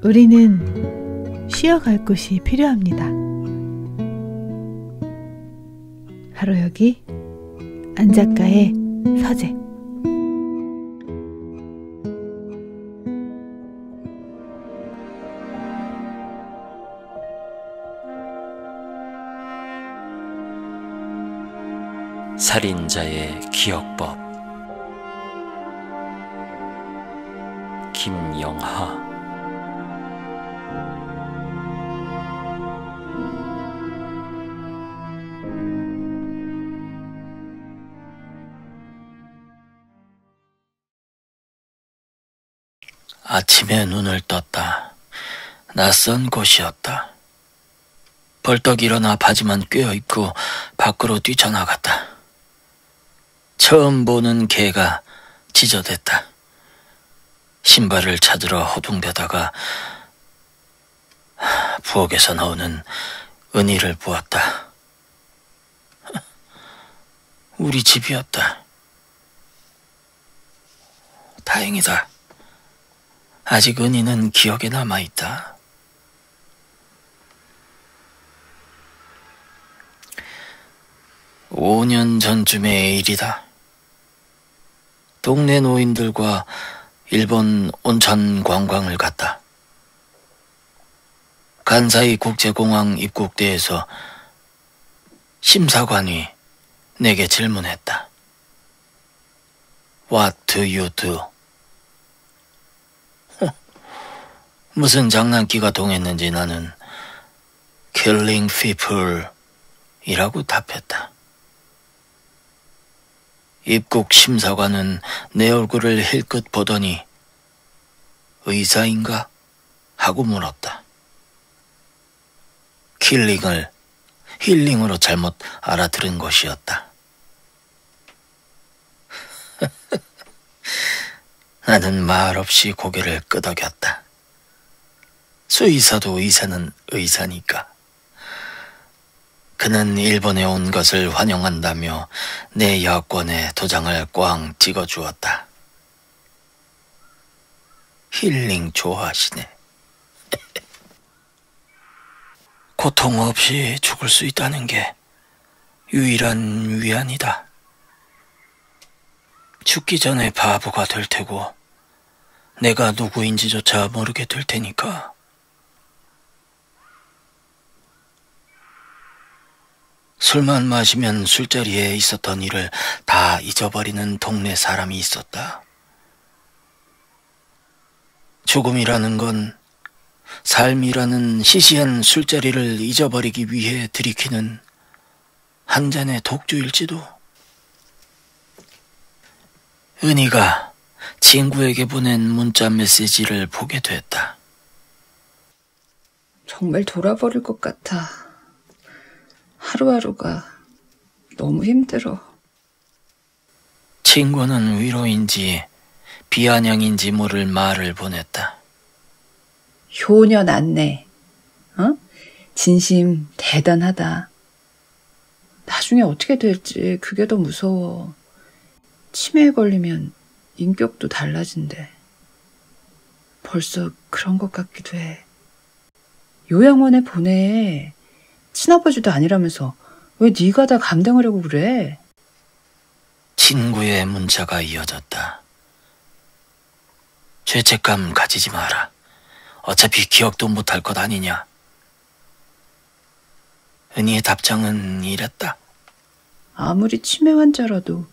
우리는 쉬어갈 곳이 필요합니다. 바로 여기 안 작가의 서재. 살인자의 기억법. 김영하. 아침에 눈을 떴다. 낯선 곳이었다. 벌떡 일어나 바지만 꿰어입고 밖으로 뛰쳐나갔다. 처음 보는 개가 지저댔다. 신발을 찾으러 허둥대다가 부엌에서 나오는 은희를 보았다. 우리 집이었다. 다행이다. 아직 은희는 기억에 남아있다. (5년) 전쯤의 일이다. 동네 노인들과 일본 온천 관광을 갔다. 간사이 국제공항 입국대에서 심사관이 내게 질문했다. What do you do? 무슨 장난기가 동했는지 나는 Killing people 이라고 답했다. 입국 심사관은 내 얼굴을 힐끗 보더니 의사인가? 하고 물었다. 킬링을 힐링으로 잘못 알아들은 것이었다. 나는 말없이 고개를 끄덕였다. 수의사도 의사는 의사니까. 그는 일본에 온 것을 환영한다며 내 여권에 도장을 꽝 찍어주었다. 힐링 좋아하시네. 고통 없이 죽을 수 있다는 게 유일한 위안이다. 죽기 전에 바보가 될 테고 내가 누구인지조차 모르게 될 테니까. 술만 마시면 술자리에 있었던 일을 다 잊어버리는 동네 사람이 있었다. 죽음이라는 건 삶이라는 시시한 술자리를 잊어버리기 위해 들이키는 한 잔의 독주일지도. 은희가 친구에게 보낸 문자 메시지를 보게 됐다. 정말 돌아버릴 것 같아. 하루하루가 너무 힘들어. 친구는 위로인지 비아냥인지 모를 말을 보냈다. 효녀 낫네. 어? 진심 대단하다. 나중에 어떻게 될지 그게 더 무서워. 치매에 걸리면 인격도 달라진대. 벌써 그런 것 같기도 해. 요양원에 보내. 친아버지도 아니라면서 왜 네가 다 감당하려고 그래? 친구의 문자가 이어졌다. 죄책감 가지지 마라. 어차피 기억도 못할 것 아니냐. 은희의 답장은 이랬다. 아무리 치매 환자라도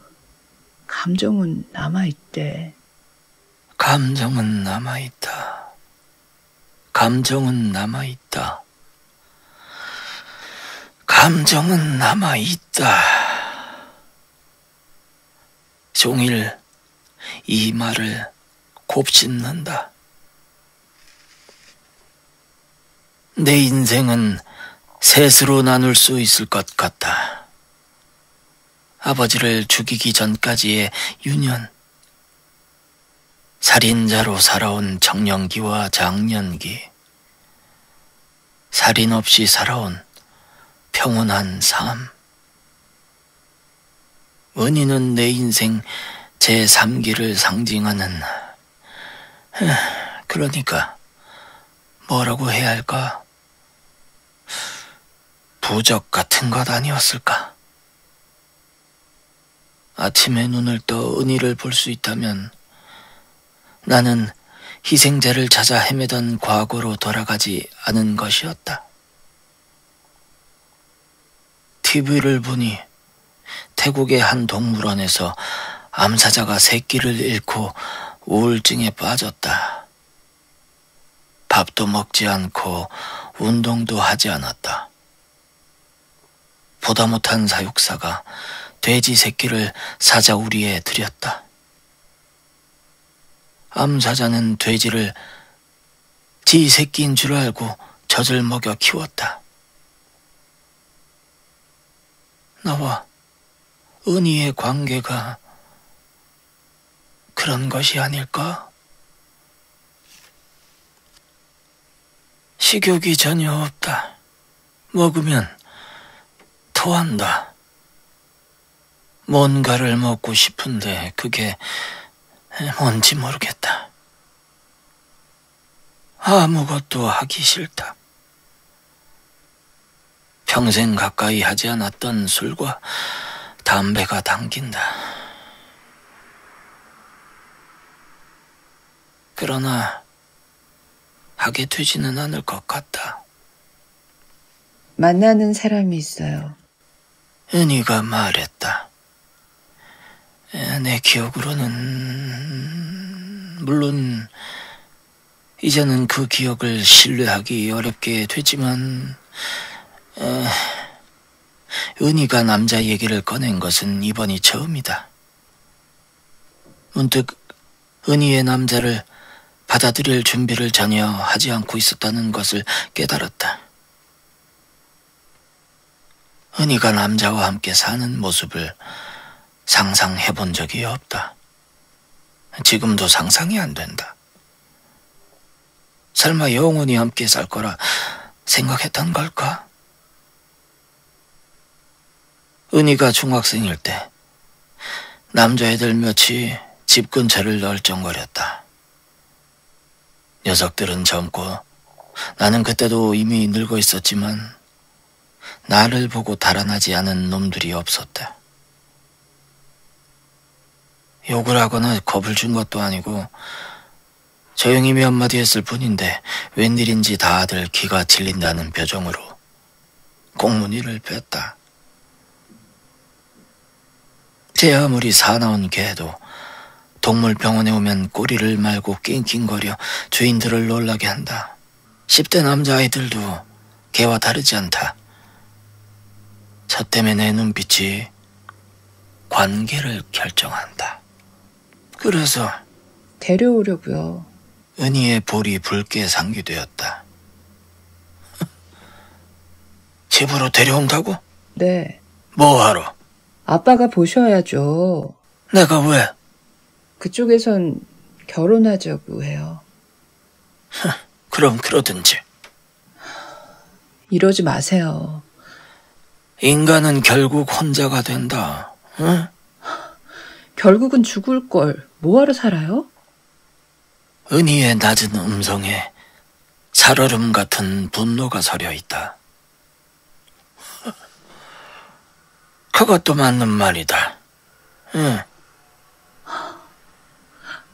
감정은 남아있대. 감정은 남아있다. 감정은 남아있다. 감정은 남아있다. 종일 이 말을 곱씹는다. 내 인생은 셋으로 나눌 수 있을 것 같다. 아버지를 죽이기 전까지의 유년, 살인자로 살아온 청년기와 장년기, 살인 없이 살아온 평온한 삶, 은희는 내 인생 제3기를 상징하는, 그러니까 뭐라고 해야 할까? 부적 같은 것 아니었을까? 아침에 눈을 떠 은희를 볼 수 있다면 나는 희생자를 찾아 헤매던 과거로 돌아가지 않은 것이었다. TV를 보니 태국의 한 동물원에서 암사자가 새끼를 잃고 우울증에 빠졌다. 밥도 먹지 않고 운동도 하지 않았다. 보다 못한 사육사가 돼지 새끼를 사자우리에 들였다. 암사자는 돼지를 지 새끼인 줄 알고 젖을 먹여 키웠다. 나와 은희의 관계가 그런 것이 아닐까? 식욕이 전혀 없다. 먹으면 토한다. 뭔가를 먹고 싶은데 그게 뭔지 모르겠다. 아무것도 하기 싫다. 평생 가까이 하지 않았던 술과 담배가 당긴다. 그러나 하게 되지는 않을 것 같다. 만나는 사람이 있어요. 은희가 말했다. 내 기억으로는 물론 이제는 그 기억을 신뢰하기 어렵게 되지만 은희가 남자 얘기를 꺼낸 것은 이번이 처음이다. 문득 은희의 남자를 받아들일 준비를 전혀 하지 않고 있었다는 것을 깨달았다. 은희가 남자와 함께 사는 모습을 상상해 본 적이 없다. 지금도 상상이 안 된다. 설마 영원히 함께 살 거라 생각했던 걸까? 은희가 중학생일 때 남자애들 몇이 집 근처를 널쩡거렸다. 녀석들은 젊고 나는 그때도 이미 늙어 있었지만 나를 보고 달아나지 않은 놈들이 없었다. 욕을 하거나 겁을 준 것도 아니고 조용히 몇 마디 했을 뿐인데 웬일인지 다들 기가 질린다는 표정으로 공문이를 뺐다. 제 아무리 사나운 개도 동물병원에 오면 꼬리를 말고 낑낑거려 주인들을 놀라게 한다. 10대 남자아이들도 개와 다르지 않다. 저 때문에 내 눈빛이 관계를 결정한다. 그래서 데려오려고요. 은희의 볼이 붉게 상기되었다. 집으로 데려온다고? 네. 뭐하러? 아빠가 보셔야죠. 내가 왜? 그쪽에선 결혼하자고 해요. 그럼 그러든지. 이러지 마세요. 인간은 결국 혼자가 된다. 응? 결국은 죽을 걸 뭐하러 살아요? 은희의 낮은 음성에 살얼음 같은 분노가 서려 있다. 그것도 맞는 말이다. 응.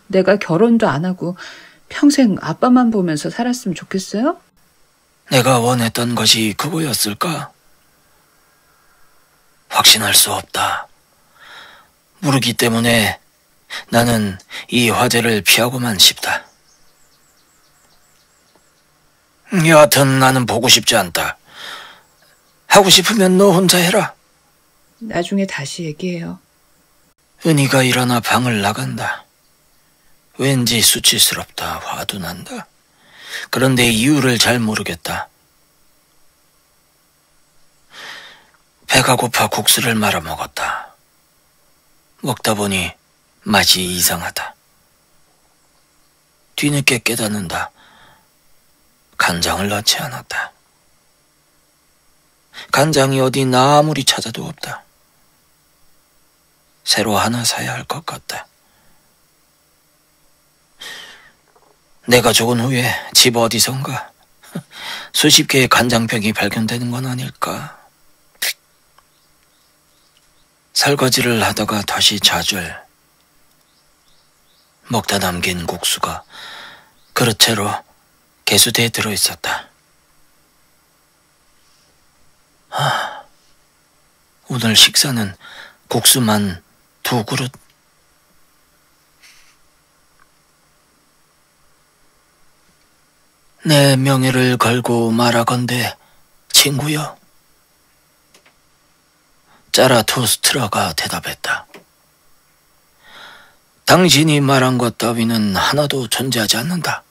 내가 결혼도 안 하고 평생 아빠만 보면서 살았으면 좋겠어요? 내가 원했던 것이 그거였을까? 확신할 수 없다. 모르기 때문에 나는 이 화제를 피하고만 싶다. 여하튼 나는 보고 싶지 않다. 하고 싶으면 너 혼자 해라. 나중에 다시 얘기해요. 은희가 일어나 방을 나간다. 왠지 수치스럽다. 화도 난다. 그런데 이유를 잘 모르겠다. 배가 고파 국수를 말아 먹었다. 먹다 보니 맛이 이상하다. 뒤늦게 깨닫는다. 간장을 넣지 않았다. 간장이 어디 나 아무리 찾아도 없다. 새로 하나 사야 할 것 같다. 내가 죽은 후에 집 어디선가 수십 개의 간장병이 발견되는 건 아닐까. 설거지를 하다가 다시 좌절. 먹다 남긴 국수가 그릇째로 개수대에 들어있었다. 오늘 식사는 국수만 2그릇. 내 명예를 걸고 말하건대 친구여. 짜라투스트라가 대답했다. 당신이 말한 것 따위는 하나도 존재하지 않는다.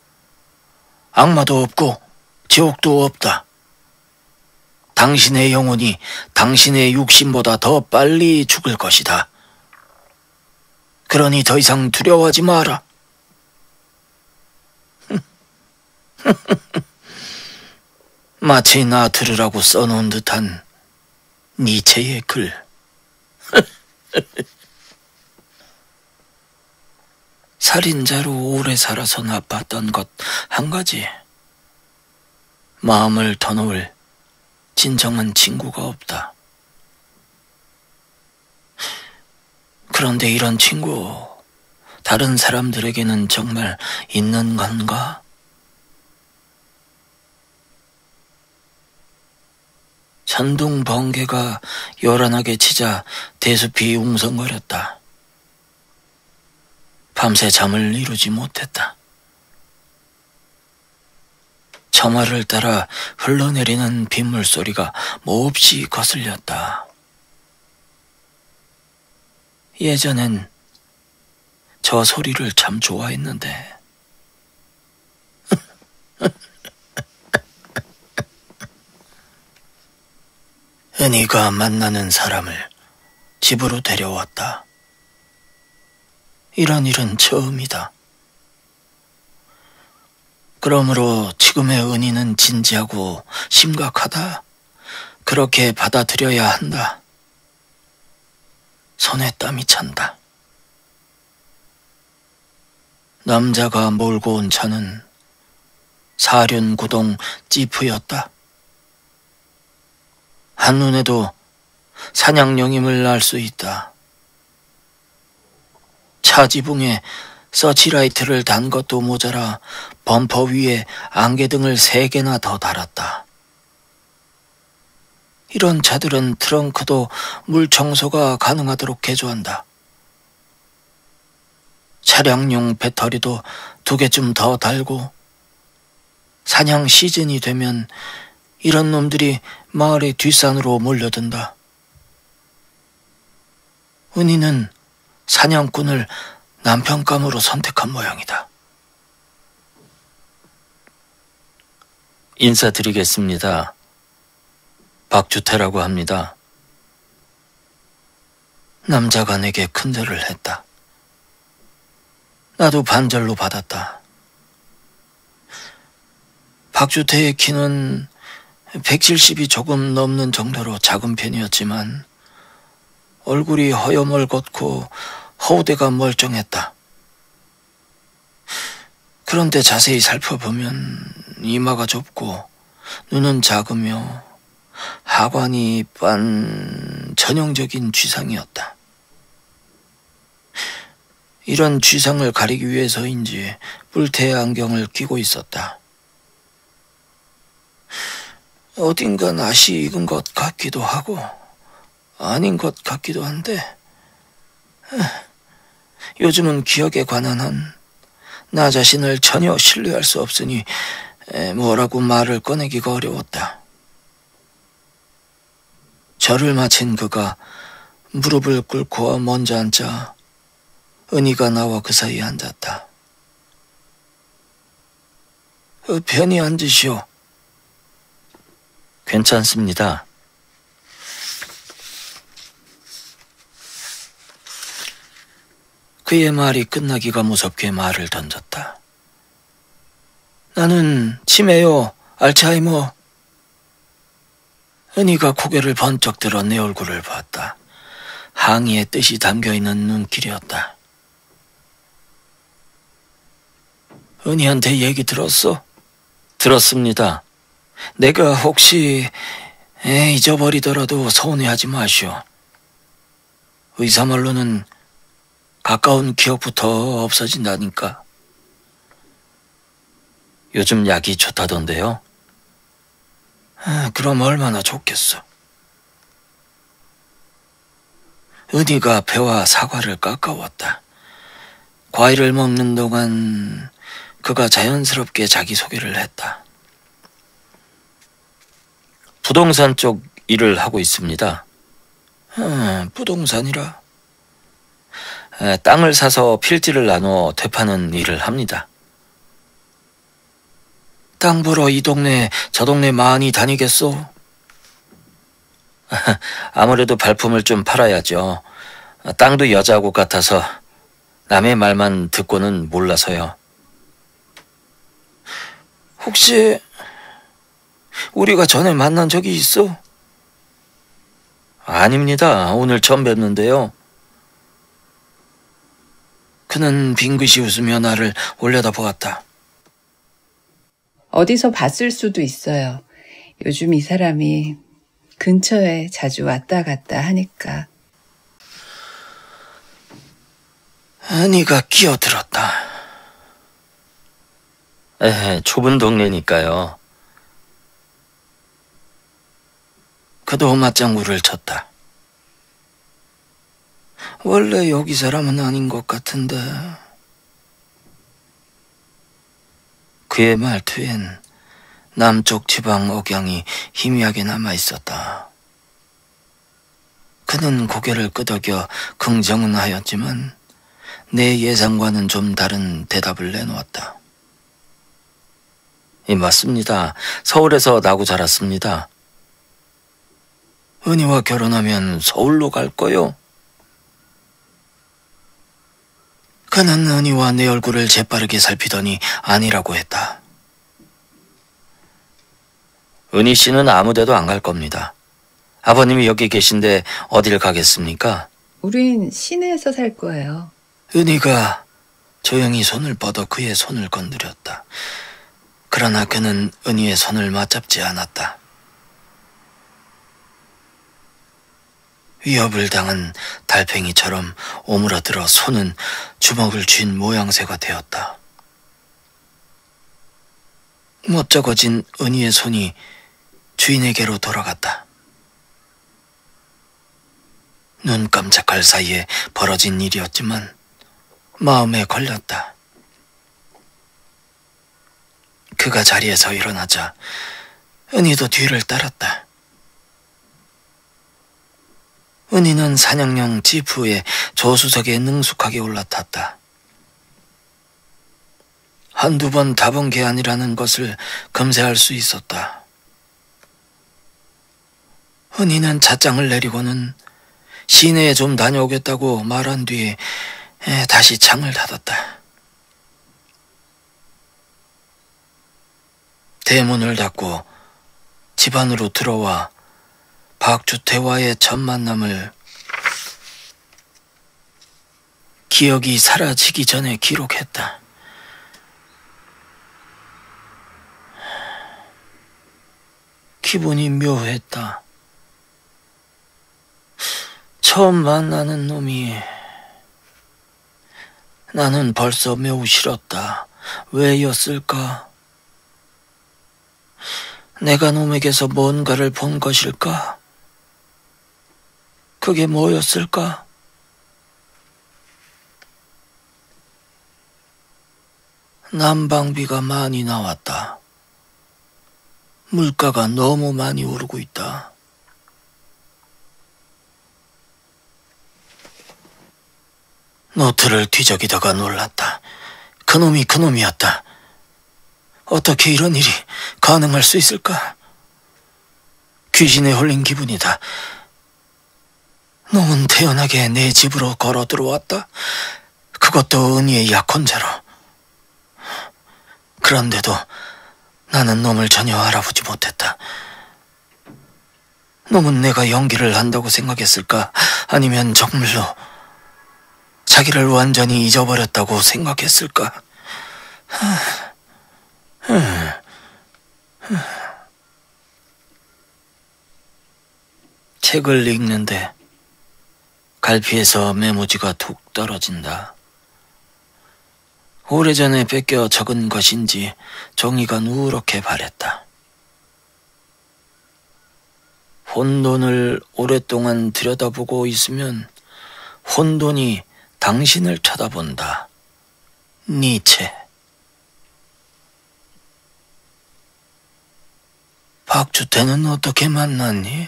악마도 없고 지옥도 없다. 당신의 영혼이 당신의 육신보다 더 빨리 죽을 것이다. 그러니 더 이상 두려워하지 마라. 마치 나 들으라고 써놓은 듯한 니체의 글. 살인자로 오래 살아서 나빴던 것 한 가지. 마음을 터놓을 진정한 친구가 없다. 그런데 이런 친구, 다른 사람들에게는 정말 있는 건가? 천둥 번개가 요란하게 치자 대숲이 웅성거렸다. 밤새 잠을 이루지 못했다. 처마를 따라 흘러내리는 빗물 소리가 몹시 거슬렸다. 예전엔 저 소리를 참 좋아했는데. 은희가 만나는 사람을 집으로 데려왔다. 이런 일은 처음이다. 그러므로 지금의 은희는 진지하고 심각하다. 그렇게 받아들여야 한다. 손에 땀이 찬다. 남자가 몰고 온 차는 사륜구동 지프였다. 한눈에도 사냥용임을 알 수 있다. 차 지붕에 서치라이트를 단 것도 모자라 범퍼 위에 안개등을 3개나 더 달았다. 이런 차들은 트렁크도 물 청소가 가능하도록 개조한다. 차량용 배터리도 2개쯤 더 달고, 사냥 시즌이 되면 이런 놈들이 마을의 뒷산으로 몰려든다. 은희는 사냥꾼을 남편감으로 선택한 모양이다. 인사드리겠습니다. 박주태라고 합니다. 남자가 내게 큰절을 했다. 나도 반절로 받았다. 박주태의 키는 170이 조금 넘는 정도로 작은 편이었지만 얼굴이 허여멀겋고 허우대가 멀쩡했다. 그런데 자세히 살펴보면 이마가 좁고 눈은 작으며 하관이 빤 전형적인 쥐상이었다. 이런 쥐상을 가리기 위해서인지 뿔테 안경을 끼고 있었다. 어딘가 낯이 익은 것 같기도 하고 아닌 것 같기도 한데, 요즘은 기억에 관한 한 나 자신을 전혀 신뢰할 수 없으니 뭐라고 말을 꺼내기가 어려웠다. 절을 마친 그가 무릎을 꿇고 먼저 앉자 은희가 나와 그 사이에 앉았다. 편히 앉으시오. 괜찮습니다. 그의 말이 끝나기가 무섭게 말을 던졌다. 나는 치매요, 알츠하이머. 은희가 고개를 번쩍 들어 내 얼굴을 봤다. 항의의 뜻이 담겨있는 눈길이었다. 은희한테 얘기 들었어? 들었습니다. 내가 혹시 잊어버리더라도 서운해하지 마시오. 의사 말로는 가까운 기억부터 없어진다니까. 요즘 약이 좋다던데요? 그럼 얼마나 좋겠어. 은희가 배와 사과를 깎아왔다. 과일을 먹는 동안 그가 자연스럽게 자기소개를 했다. 부동산 쪽 일을 하고 있습니다. 부동산이라? 땅을 사서 필지를 나누어 되파는 일을 합니다. 땅 보러 이 동네 저 동네 많이 다니겠소? 아무래도 발품을 좀 팔아야죠. 땅도 여자 곳 같아서 남의 말만 듣고는 몰라서요. 혹시 우리가 전에 만난 적이 있어? 아닙니다. 오늘 처음 뵙는데요. 그는 빙긋이 웃으며 나를 올려다보았다. 어디서 봤을 수도 있어요. 요즘 이 사람이 근처에 자주 왔다 갔다 하니까. 은희가 끼어들었다. 좁은 동네니까요. 그도 맞장구를 쳤다. 원래 여기 사람은 아닌 것 같은데. 그의 말투엔 남쪽 지방 억양이 희미하게 남아있었다. 그는 고개를 끄덕여 긍정은 하였지만 내 예상과는 좀 다른 대답을 내놓았다. 맞습니다. 서울에서 나고 자랐습니다. 은희와 결혼하면 서울로 갈 거요? 그는 은희와 내 얼굴을 재빠르게 살피더니 아니라고 했다. 은희 씨는 아무 데도 안 갈 겁니다. 아버님이 여기 계신데 어딜 가겠습니까? 우린 시내에서 살 거예요. 은희가 조용히 손을 뻗어 그의 손을 건드렸다. 그러나 그는 은희의 손을 맞잡지 않았다. 위협을 당한 달팽이처럼 오므라들어 손은 주먹을 쥔 모양새가 되었다. 멋쩍어진 은희의 손이 주인에게로 돌아갔다. 눈 깜짝할 사이에 벌어진 일이었지만 마음에 걸렸다. 그가 자리에서 일어나자 은희도 뒤를 따랐다. 은희는 사냥용 지프에 조수석에 능숙하게 올라탔다. 한두 번 타본 게 아니라는 것을 금세 알 수 있었다. 은희는 찻장을 내리고는 시내에 좀 다녀오겠다고 말한 뒤에 다시 창을 닫았다. 대문을 닫고 집 안으로 들어와 박주태와의 첫 만남을 기억이 사라지기 전에 기록했다. 기분이 묘했다. 처음 만나는 놈이 나는 벌써 매우 싫었다. 왜였을까? 내가 놈에게서 뭔가를 본 것일까? 그게 뭐였을까? 난방비가 많이 나왔다. 물가가 너무 많이 오르고 있다. 노트를 뒤적이다가 놀랐다. 그놈이 그놈이었다. 어떻게 이런 일이 가능할 수 있을까? 귀신에 홀린 기분이다. 놈은 태연하게 내 집으로 걸어 들어왔다. 그것도 은희의 약혼자로. 그런데도 나는 놈을 전혀 알아보지 못했다. 놈은 내가 연기를 한다고 생각했을까? 아니면 정말로 자기를 완전히 잊어버렸다고 생각했을까? 책을 읽는데 갈피에서 메모지가 툭 떨어진다. 오래전에 뺏겨 적은 것인지 종이가 누렇게 바랬다. 혼돈을 오랫동안 들여다보고 있으면 혼돈이 당신을 쳐다본다. 니체. 박주태는 어떻게 만났니?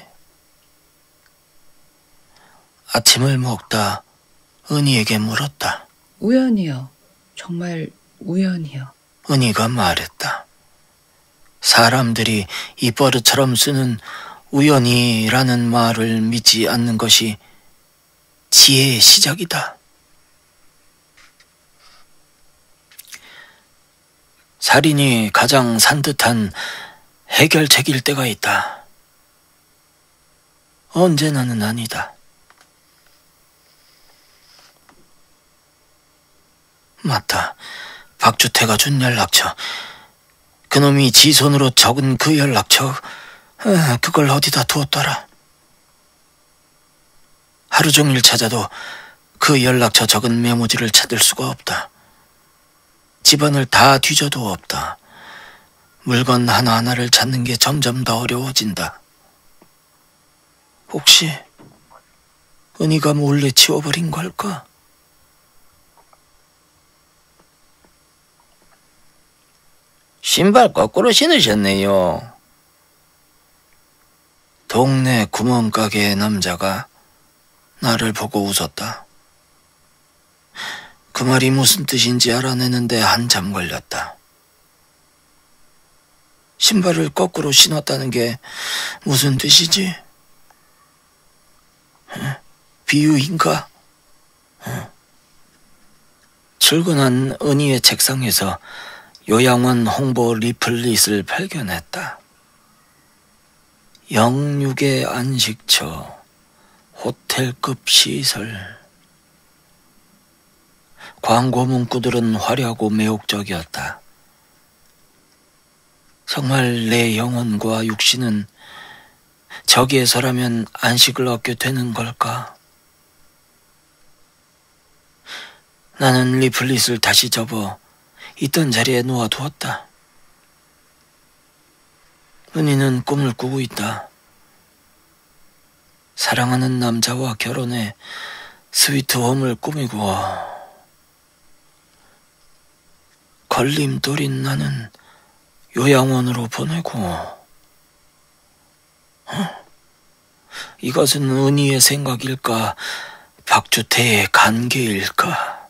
아침을 먹다 은희에게 물었다. 우연이요. 정말 우연이요. 은희가 말했다. 사람들이 입버릇처럼 쓰는 우연이라는 말을 믿지 않는 것이 지혜의 시작이다. 살인이 가장 산뜻한 해결책일 때가 있다. 언제나는 아니다. 맞다. 박주태가 준 연락처. 그놈이 지 손으로 적은 그 연락처. 그걸 어디다 두었더라. 하루 종일 찾아도 그 연락처 적은 메모지를 찾을 수가 없다. 집안을 다 뒤져도 없다. 물건 하나하나를 찾는 게 점점 더 어려워진다. 혹시 은희가 몰래 치워버린 걸까? 신발 거꾸로 신으셨네요. 동네 구멍가게의 남자가 나를 보고 웃었다. 그 말이 무슨 뜻인지 알아내는데 한참 걸렸다. 신발을 거꾸로 신었다는 게 무슨 뜻이지? 비유인가? 출근한 은희의 책상에서 요양원 홍보 리플릿을 발견했다. 영육의 안식처, 호텔급 시설. 광고 문구들은 화려하고 매혹적이었다. 정말 내 영혼과 육신은 저기에서라면 안식을 얻게 되는 걸까? 나는 리플릿을 다시 접어 있던 자리에 놓아두었다. 은희는 꿈을 꾸고 있다. 사랑하는 남자와 결혼해 스위트홈을 꾸미고 걸림돌인 나는 요양원으로 보내고. 이것은 은희의 생각일까? 박주태의 관계일까?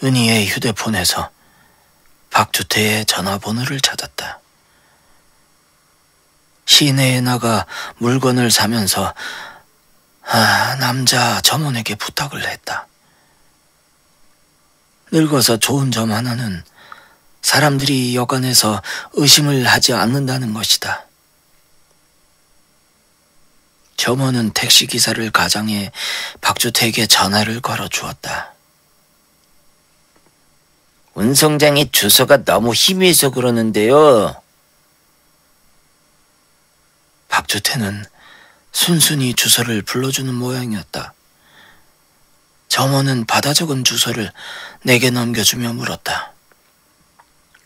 은희의 휴대폰에서 박주태의 전화번호를 찾았다. 시내에 나가 물건을 사면서 남자 점원에게 부탁을 했다. 늙어서 좋은 점 하나는 사람들이 여간에서 의심을 하지 않는다는 것이다. 점원은 택시기사를 가장해 박주태에게 전화를 걸어주었다. 운송장의 주소가 너무 희미해서 그러는데요. 박주태는 순순히 주소를 불러주는 모양이었다. 점원은 받아 적은 주소를 내게 넘겨주며 물었다.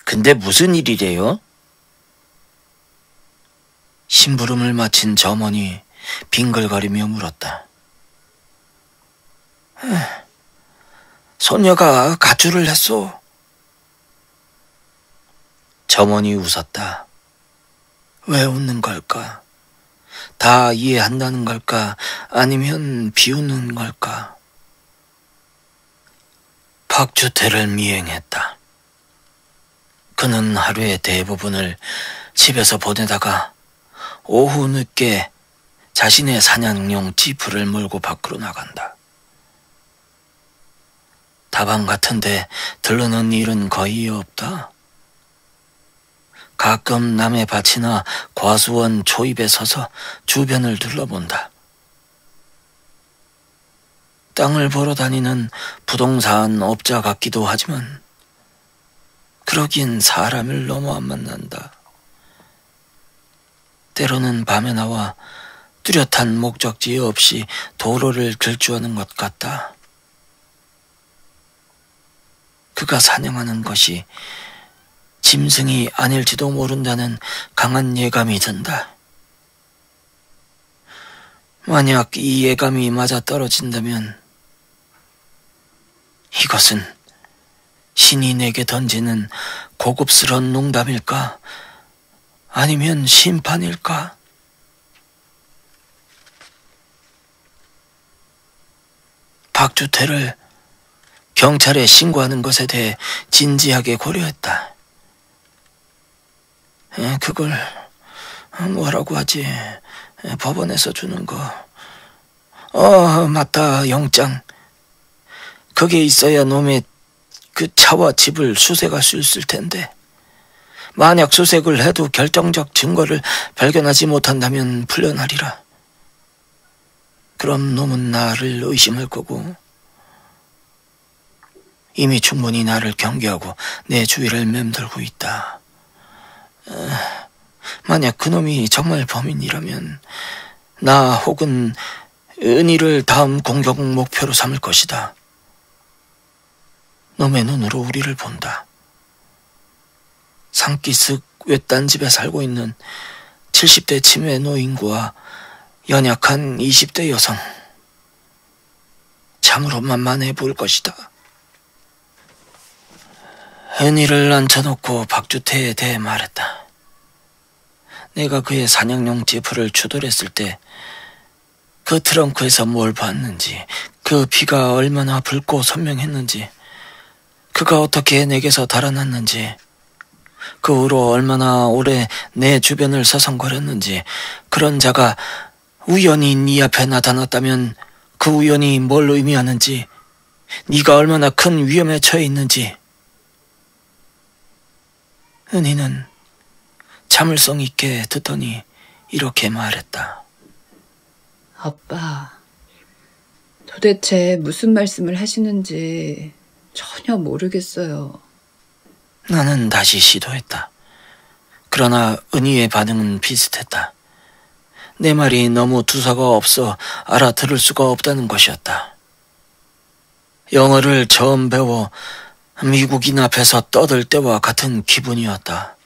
근데 무슨 일이래요? 심부름을 마친 점원이 빙글거리며 물었다. 소녀가 가출을 했소. 점원이 웃었다. 왜 웃는 걸까? 다 이해한다는 걸까? 아니면 비웃는 걸까? 박주태를 미행했다. 그는 하루의 대부분을 집에서 보내다가 오후 늦게 자신의 사냥용 지프를 몰고 밖으로 나간다. 다방 같은데 들르는 일은 거의 없다. 가끔 남의 밭이나 과수원 초입에 서서 주변을 둘러본다. 땅을 보러 다니는 부동산 업자 같기도 하지만 그러긴 사람을 너무 안 만난다. 때로는 밤에 나와 뚜렷한 목적지 없이 도로를 질주하는 것 같다. 그가 사냥하는 것이 짐승이 아닐지도 모른다는 강한 예감이 든다. 만약 이 예감이 맞아떨어진다면 이것은 신이 내게 던지는 고급스러운 농담일까? 아니면 심판일까? 박주태를 경찰에 신고하는 것에 대해 진지하게 고려했다. 그걸 뭐라고 하지? 법원에서 주는 거. 맞다, 영장. 그게 있어야 놈의 그 차와 집을 수색할 수 있을 텐데. 만약 수색을 해도 결정적 증거를 발견하지 못한다면 풀려나리라. 그럼 놈은 나를 의심할 거고 이미 충분히 나를 경계하고 내 주위를 맴돌고 있다. 만약 그놈이 정말 범인이라면 나 혹은 은희를 다음 공격 목표로 삼을 것이다. 놈의 눈으로 우리를 본다. 산기슭 외딴 집에 살고 있는 70대 치매 노인과 연약한 20대 여성. 참으로 만만해 보일 것이다. 은희를 앉혀놓고 박주태에 대해 말했다. 내가 그의 사냥용 지프를 추돌했을 때 그 트렁크에서 뭘 봤는지, 그 피가 얼마나 붉고 선명했는지, 그가 어떻게 내게서 달아났는지, 그 후로 얼마나 오래 내 주변을 서성거렸는지, 그런 자가 우연히 네 앞에 나타났다면 그 우연이 뭘 의미하는지, 네가 얼마나 큰 위험에 처해 있는지. 은희는 참을성 있게 듣더니 이렇게 말했다. 아빠, 도대체 무슨 말씀을 하시는지 전혀 모르겠어요. 나는 다시 시도했다. 그러나 은희의 반응은 비슷했다. 내 말이 너무 두서가 없어 알아들을 수가 없다는 것이었다. 영어를 처음 배워 미국인 앞에서 떠들 때와 같은 기분이었다.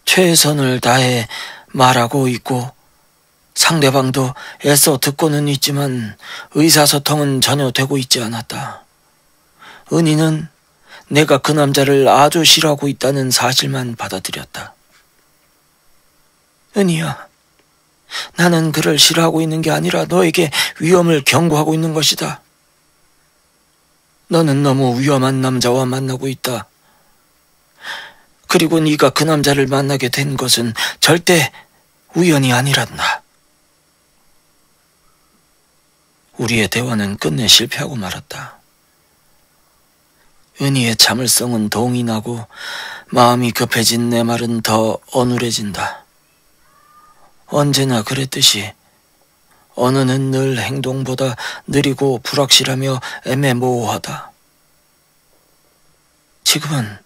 최선을 다해 말하고 있고 상대방도 애써 듣고는 있지만 의사소통은 전혀 되고 있지 않았다. 은희는 내가 그 남자를 아주 싫어하고 있다는 사실만 받아들였다. 은희야, 나는 그를 싫어하고 있는 게 아니라 너에게 위험을 경고하고 있는 것이다. 너는 너무 위험한 남자와 만나고 있다. 그리고 네가 그 남자를 만나게 된 것은 절대 우연이 아니란다. 우리의 대화는 끝내 실패하고 말았다. 은희의 참을성은 동이 나고 마음이 급해진 내 말은 더 어눌해진다. 언제나 그랬듯이 언어는 늘 행동보다 느리고 불확실하며 애매모호하다. 지금은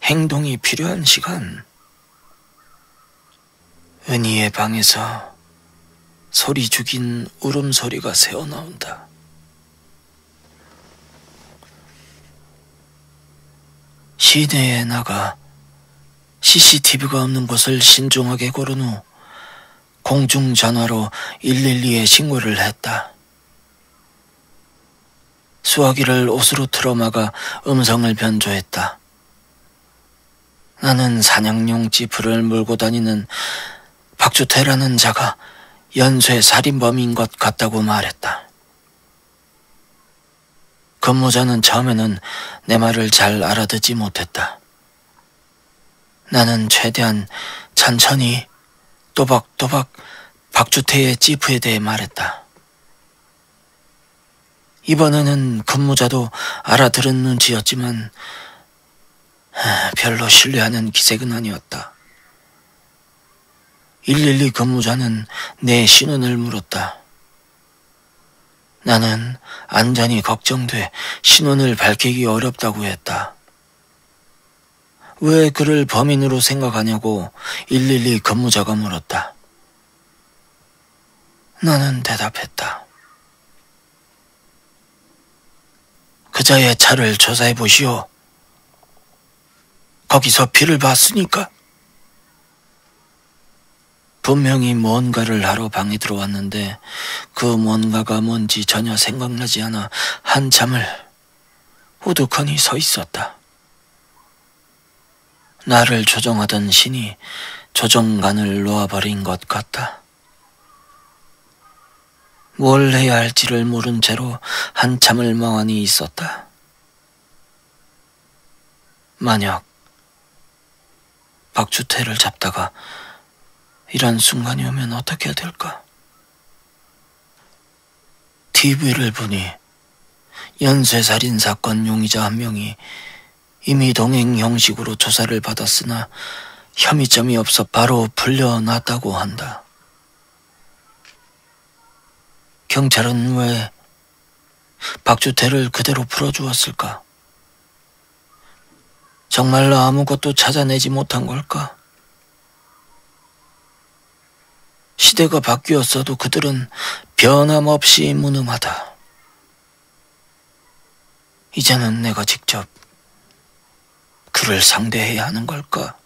행동이 필요한 시간. 은희의 방에서 소리 죽인 울음소리가 새어나온다. 시내에 나가 CCTV가 없는 곳을 신중하게 고른 후 공중전화로 112에 신고를 했다. 수화기를 옷으로 틀어막아 음성을 변조했다. 나는 사냥용 지프를 몰고 다니는 박주태라는 자가 연쇄 살인범인 것 같다고 말했다. 근무자는 처음에는 내 말을 잘 알아듣지 못했다. 나는 최대한 천천히 또박또박 박주태의 지프에 대해 말했다. 이번에는 근무자도 알아들은 눈치였지만 별로 신뢰하는 기색은 아니었다. 112 근무자는 내 신원을 물었다. 나는 안전이 걱정돼 신원을 밝히기 어렵다고 했다. 왜 그를 범인으로 생각하냐고 112 근무자가 물었다. 나는 대답했다. 그자의 차를 조사해 보시오. 거기서 피를 봤으니까. 분명히 뭔가를 하러 방에 들어왔는데 그 뭔가가 뭔지 전혀 생각나지 않아 한참을 우두커니 서 있었다. 나를 조종하던 신이 조종간을 놓아버린 것 같다. 뭘 해야 할지를 모른 채로 한참을 멍하니 있었다. 만약 박주태를 잡다가 이런 순간이 오면 어떻게 해야 될까? TV를 보니 연쇄살인 사건 용의자 한 명이 이미 동행 형식으로 조사를 받았으나 혐의점이 없어 바로 풀려났다고 한다. 경찰은 왜 박주태를 그대로 풀어주었을까? 정말로 아무것도 찾아내지 못한 걸까? 시대가 바뀌었어도 그들은 변함없이 무능하다. 이제는 내가 직접 그를 상대해야 하는 걸까?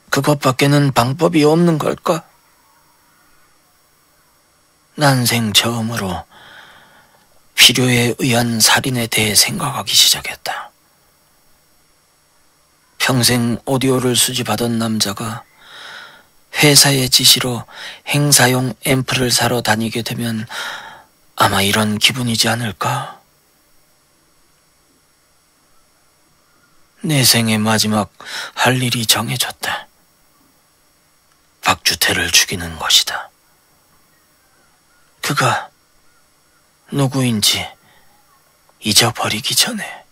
그것밖에는 방법이 없는 걸까? 난생 처음으로 필요에 의한 살인에 대해 생각하기 시작했다. 평생 오디오를 수집하던 남자가 회사의 지시로 행사용 앰프를 사러 다니게 되면 아마 이런 기분이지 않을까? 내 생의 마지막 할 일이 정해졌다. 박주태를 죽이는 것이다. 그가 누구인지 잊어버리기 전에.